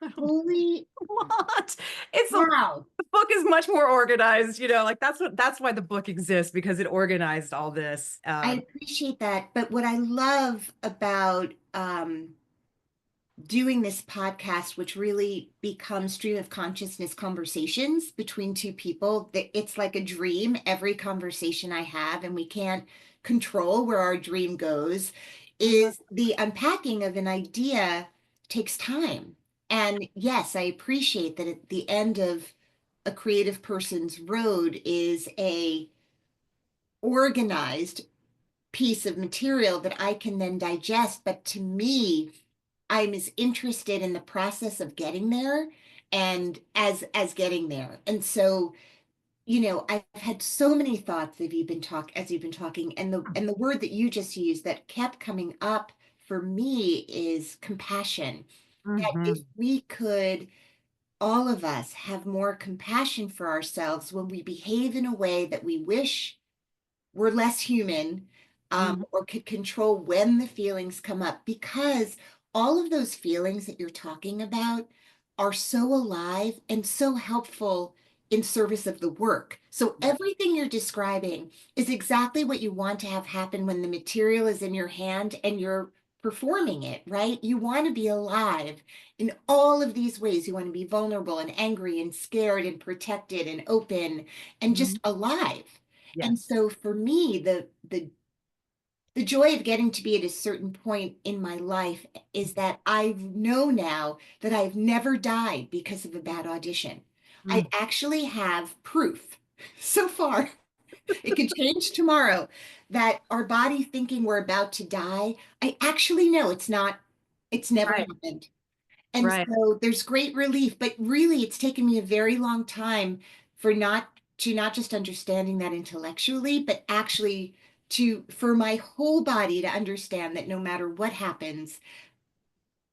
I don't Holy lot. It's a wow. the book is much more organized, like that's why the book exists because it organized all this. I appreciate that. But what I love about doing this podcast, which really becomes stream of consciousness conversations between two people, that it's like a dream, every conversation I have, and we can't control where our dream goes, Mhm. is the unpacking of an idea takes time. And yes, I appreciate that at the end of a creative person's road is a organized piece of material that I can then digest. But to me, I'm as interested in the process of getting there and as getting there. And so, I've had so many thoughts as you've been talking, and the word that you just used that kept coming up for me is compassion. That if Mhm. we could all of us have more compassion for ourselves when we behave in a way that we wish we're less human, Mhm. or could control when the feelings come up, because all of those feelings that you're talking about are so alive and so helpful in service of the work. So Yeah. everything you're describing is exactly what you want to have happen when the material is in your hand and you're performing it, right? You want to be alive in all of these ways. You want to be vulnerable and angry and scared and protected and open and Mhm. just alive. And Yes. so for me, the joy of getting to be at a certain point in my life is that I know now that I've never died because of a bad audition. I Mm. actually have proof so far. It could change tomorrow that our body thinking we're about to die. I actually know it's never Right. happened. And Right. so there's great relief, but really it's taken me a very long time for not just understanding that intellectually, but actually to for my whole body to understand that no matter what happens,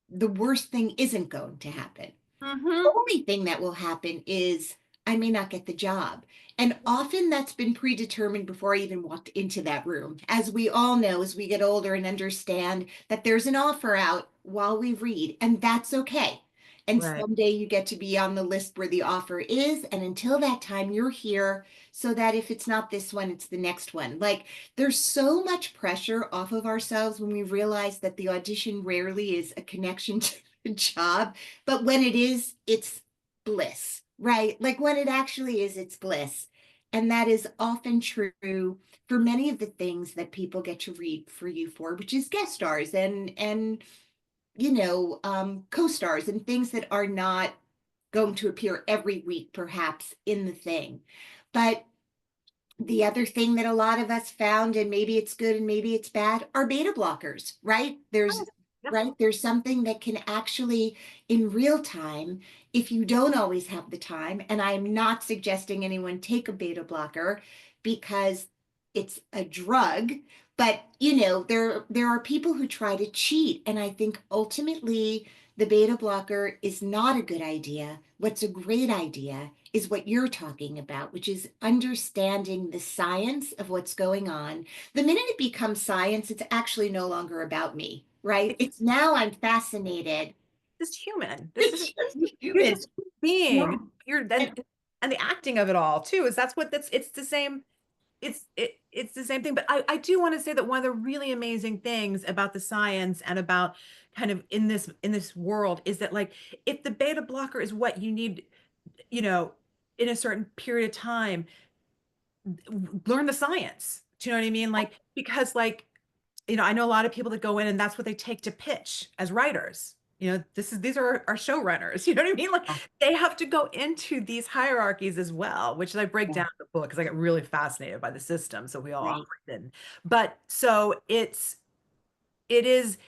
the worst thing isn't going to happen. Mhm. Only thing that will happen is I may not get the job. And often that's been predetermined before I even walked into that room. As we all know, as we get older and understand that there's an offer out while we read, and that's okay. And Right. someday you get to be on the list where the offer is. And until that time, you're here so that if it's not this one, it's the next one. Like there's so much pressure off of ourselves when we realize that the audition rarely is a connection to the job, but when it is, it's bliss, right? Like when it actually is, it's bliss. And that is often true for many of the things that people get to read for you for, which is guest stars and co-stars and things that are not going to appear every week, perhaps in the thing. But the other thing that a lot of us found, and maybe it's good and maybe it's bad, are beta blockers, right? Oh, yep. There's something that can actually, in real time, if you don't always have the time, and I'm not suggesting anyone take a beta blocker because it's a drug, but there are people who try to cheat, and I think ultimately the beta blocker is not a good idea. What's a great idea is what you're talking about, which is understanding the science of what's going on. The minute it becomes science, it's actually no longer about me, right? It's It's now I'm fascinated. just human. This is It's just you're human. just Yeah. being. You're And and the acting of it all too is that's it's the same. It's the same thing. But I do want to say that one of the really amazing things about the science and about kind of in this world is that like if the beta blocker is what you need, you know, in a certain period of time, learn the science. Do you know what I mean? Like, because like, I know a lot of people that go in and that's what they take to pitch as writers. These are our showrunners. You know what I mean? Like they have to go into these hierarchies as well, which I break down in the book because I get really fascinated by the system. So we all right. operate in. But so it is,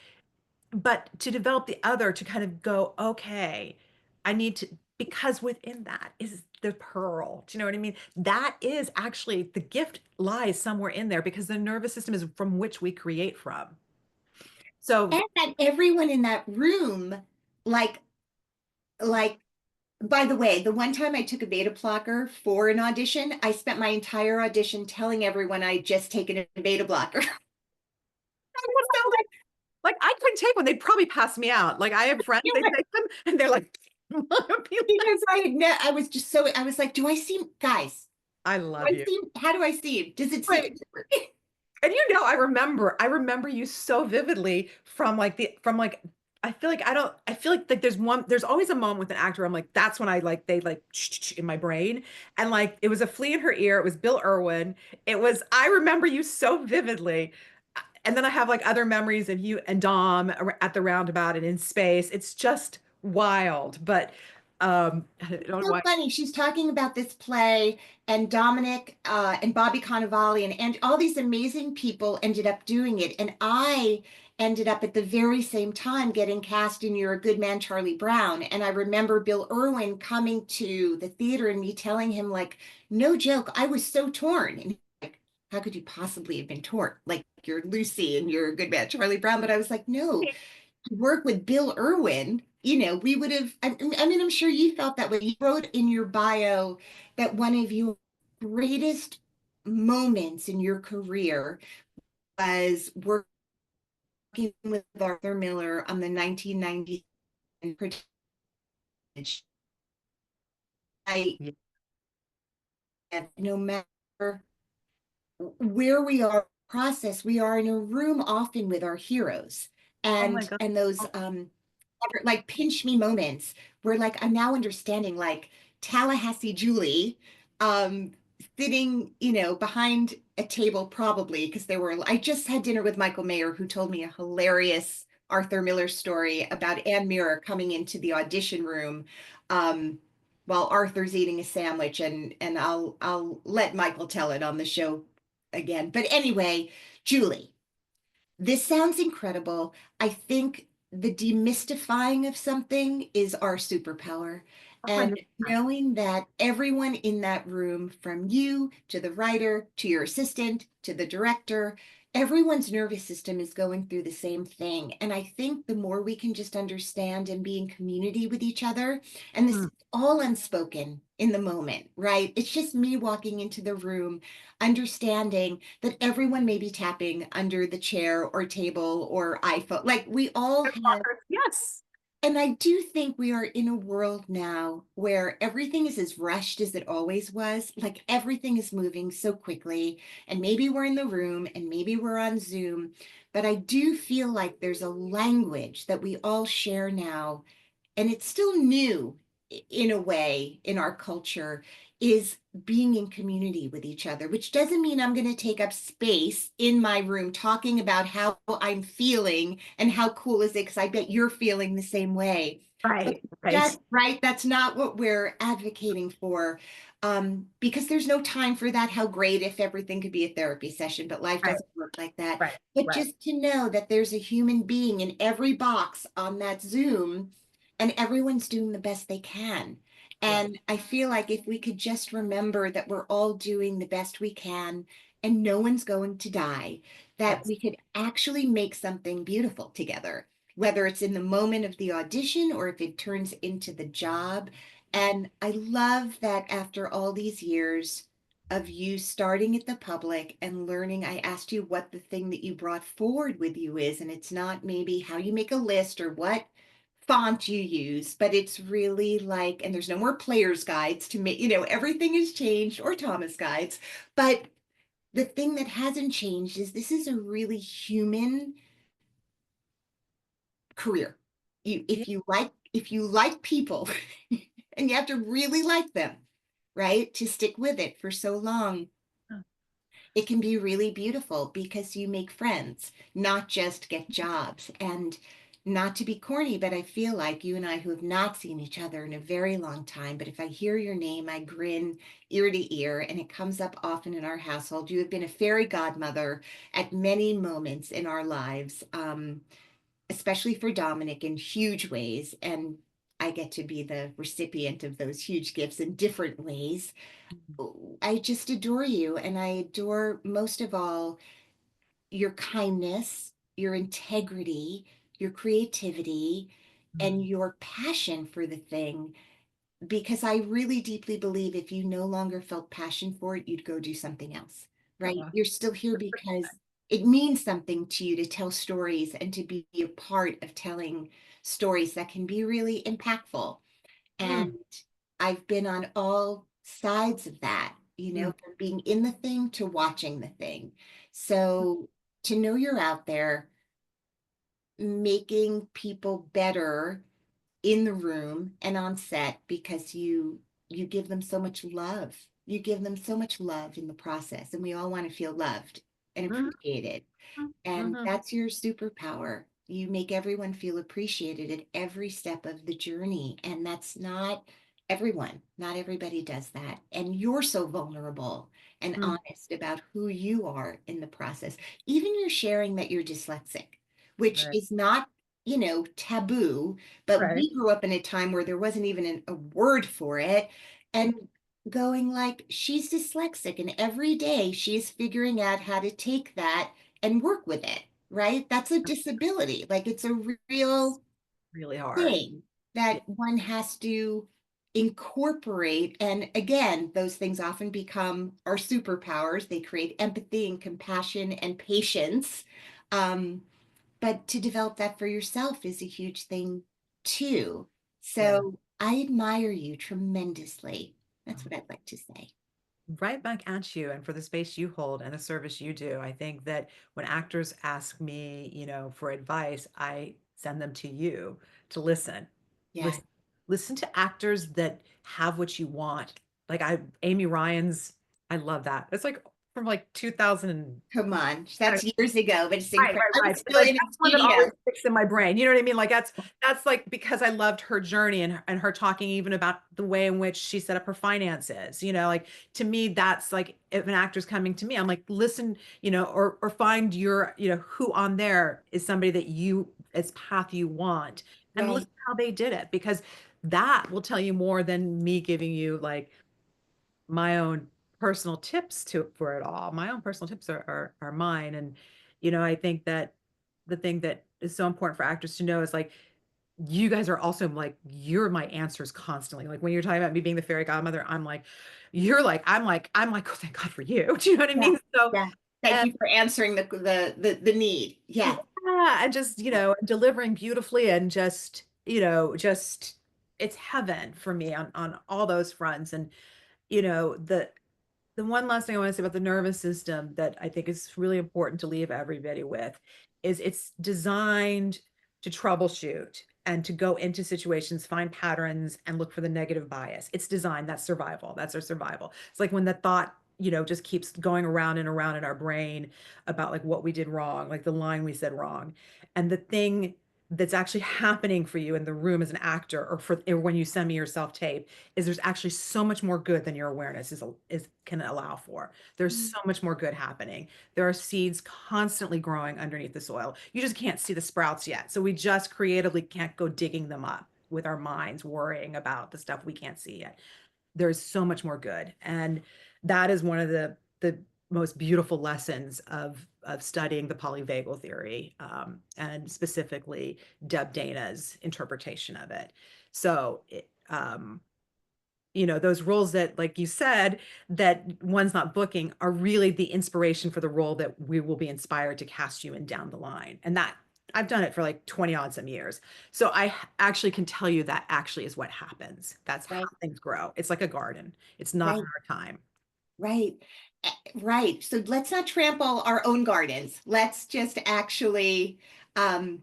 but to develop the other to kind of go, okay, I need to, because within that is the pearl. Do you know what I mean? That is actually the gift lies somewhere in there because the nervous system is from which we create from. So And that everyone in that room, like, like, by the way, the one time I took a beta blocker for an audition, I spent my entire audition telling everyone I'd just taken a beta blocker. So like I couldn't take one. They'd probably pass me out. Like I have friends, they like, take them and they're like, because I was just so I was like, do I seem guys? I Do love I you. seem How do I seem? Does it seem Right. And I remember you so vividly from like I feel like I feel like there's always a moment with an actor. I'm like, that's when I like, they like in my brain. And like, it was A Flea in Her Ear. It was Bill Irwin. I remember you so vividly. And then I have like other memories of you and Dom at the roundabout and in space. It's just wild. But I don't know So why. funny. She's talking about this play, and Dominic and Bobby Cannavale and all these amazing people ended up doing it. And I ended up at the very same time getting cast in You're a Good Man, Charlie Brown. And I remember Bill Irwin coming to the theater and me telling him, like, no joke, I was so torn. And he's like, how could you possibly have been torn? Like, you're Lucy and You're a Good Man, Charlie Brown. But I was like, no, work with Bill Irwin, we would have, I mean, I'm sure you felt that way. You wrote in your bio that one of your greatest moments in your career was working with Arthur Miller on the 1990 production. I, Yeah. no matter where we are process, we are in a room often with our heroes Oh my and God. those like pinch me moments where like I'm now understanding like Tallahassee Julie um sitting, behind a table probably because I just had dinner with Michael Mayer who told me a hilarious Arthur Miller story about Ann Muir coming into the audition room um while Arthur's eating a sandwich, and I'll let Michael tell it on the show again. But anyway, Julie, this sounds incredible. I think the demystifying of something is our superpower. And 100%. knowing that everyone in that room, from you to the writer to your assistant to the director, everyone's nervous system is going through the same thing. And I think the more we can just understand and be in community with each other, and this is Mm, all unspoken in the moment, right? It's just me walking into the room, understanding that everyone may be tapping under the chair or table or iPhone. Like we all have, yes. and I do think we are in a world now where everything is as rushed as it always was. Like everything is moving so quickly, and maybe we're in the room and maybe we're on Zoom, but I do feel like there's a language that we all share now, and it's still new in a way in our culture, is being in community with each other, which doesn't mean I'm going to take up space in my room talking about how I'm feeling and how cool is it, because I bet you're feeling the same way. But Right. Right. just right, that's not what we're advocating for. Because there's no time for that. How great if everything could be a therapy session, but life Right. doesn't work like that. Right. But Right. just to know that there's a human being in every box on that Zoom, and everyone's doing the best they can. Yes. And I feel like if we could just remember that we're all doing the best we can and no one's going to die, that Yes. we could actually make something beautiful together, whether it's in the moment of the audition or if it turns into the job. And I love that after all these years of you starting at the public and learning, I asked you what the thing that you brought forward with you is, and it's not maybe how you make a list or what font you use, but it's really like, and there's no more player's guides to make, everything has changed, or Thomas guides. But the thing that hasn't changed is this is a really human career. Yeah. If you like people, and you have to really like them, right, to stick with it for so long, it can be really beautiful because you make friends, not just get jobs. And not to be corny, but I feel like you and I, who have not seen each other in a very long time, but if I hear your name, I grin ear to ear, and it comes up often in our household. You have been a fairy godmother at many moments in our lives, especially for Dominic in huge ways. And I get to be the recipient of those huge gifts in different ways. I just adore you. And I adore most of all your kindness, your integrity, your creativity, and Mm. your passion for the thing. Because I really deeply believe if you no longer felt passion for it, you'd go do something else, right? Uh, You're still here because it means something to you to tell stories and to be a part of telling stories that can be really impactful. And mm, I've been on all sides of that, mm. from being in the thing to watching the thing. So to know you're out there, making people better in the room and on set because you give them so much love. You give them so much love in the process, and we all want to feel loved and Mhm, appreciated. And mhm. that's your superpower. You make everyone feel appreciated at every step of the journey. And that's not everyone. Not everybody does that. And you're so vulnerable and Mm, honest about who you are in the process. Even you're sharing that you're dyslexic, which right, is not, taboo, but right. we grew up in a time where there wasn't even a word for it. And going like, she's dyslexic, and every day she's figuring out how to take that and work with it, right? That's a disability. Like it's a real Really hard. thing Yeah. that one has to incorporate. And again, those things often become our superpowers. They create empathy and compassion and patience. Um, but to develop that for yourself is a huge thing too. Yeah. So I admire you tremendously. That's what I'd like to say. Right back at you and for the space you hold and the service you do. I think that when actors ask me, for advice, I send them to you to listen. Yeah. Listen, listen to actors that have what you want. Like Amy Ryan's, I love that. It's like from like 2000. Come on. That's years ago, but it's Right, incredible. right, I was right. But still like in a that's one that always studio. sticks in my brain. You know what I mean? Like that's like because I loved her journey and her talking even about the way in which she set up her finances. Like to me, that's like if an actor's coming to me, I'm like, listen, or find your, who on there is somebody that you as path you want and Right. listen how they did it because that will tell you more than me giving you like my own personal tips to for it all. My own personal tips are mine. And I think that the thing that is so important for actors to know is like you guys are also like you're my answers constantly. Like when you're talking about me being the fairy godmother, I'm like, I'm like, oh thank God for you. Do you know what I Yeah. mean? So Yeah. Thank and you for answering the need. Yeah. yeah, and just, delivering beautifully and just, just it's heaven for me on all those fronts. And the one last thing I want to say about the nervous system that I think is really important to leave everybody with is it's designed to troubleshoot and to go into situations, find patterns, and look for the negative bias. It's designed, that's survival. That's our survival. It's like when the thought, just keeps going around and around in our brain about like what we did wrong, like the line we said wrong. And the thing that's actually happening for you in the room as an actor or when you send me your self tape is there's actually so much more good than your awareness is can allow for. There's Mm. so much more good happening. There are seeds constantly growing underneath the soil. You just can't see the sprouts yet. So we just creatively can't go digging them up with our minds, worrying about the stuff we can't see yet. There's so much more good. And that is one of the most beautiful lessons of studying the polyvagal theory, and specifically Deb Dana's interpretation of it. So those roles that, like you said, that one's not booking are really the inspiration for the role that we will be inspired to cast you in down the line. And that I've done it for like 20 odd some years. So I actually can tell you that actually is what happens. That's how Right. things grow. It's like a garden. It's not in Right. our time. Right. Right. So let's not trample our own gardens. Let's just actually um,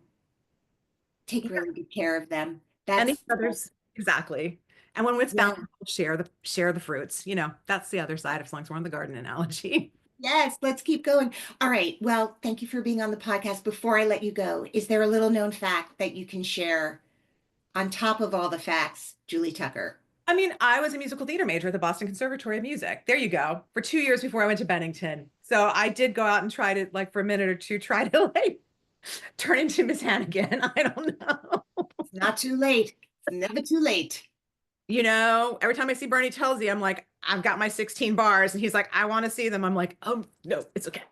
take Yeah. really good care of them. And That's each other's exactly. And when it's yeah. bountiful, share the fruits. That's the other side, as long as we're on the garden analogy. Yes, let's keep going. All right. Well, thank you for being on the podcast. Before I let you go, is there a little known fact that you can share on top of all the facts, Julie Tucker? I mean, I was a musical theater major at the Boston Conservatory of Music. There you go. For 2 years before I went to Bennington. So I did go out and try to, like, for a minute or two, try to, like, turn into Miss Hannigan. I don't know. It's not too late. It's never too late. Every time I see Bernie Telsey, I'm like, I've got my 16 bars. And he's like, I want to see them. I'm like, oh, no, it's okay.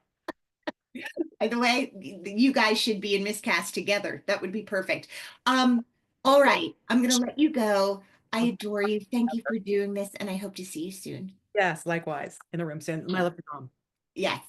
By the way, you guys should be in miscast together. That would be perfect. All right. I'm going to let you go. I adore you. Thank you for doing this, and I hope to see you soon. Yes, likewise. In the room soon. My love to Tom. Yes.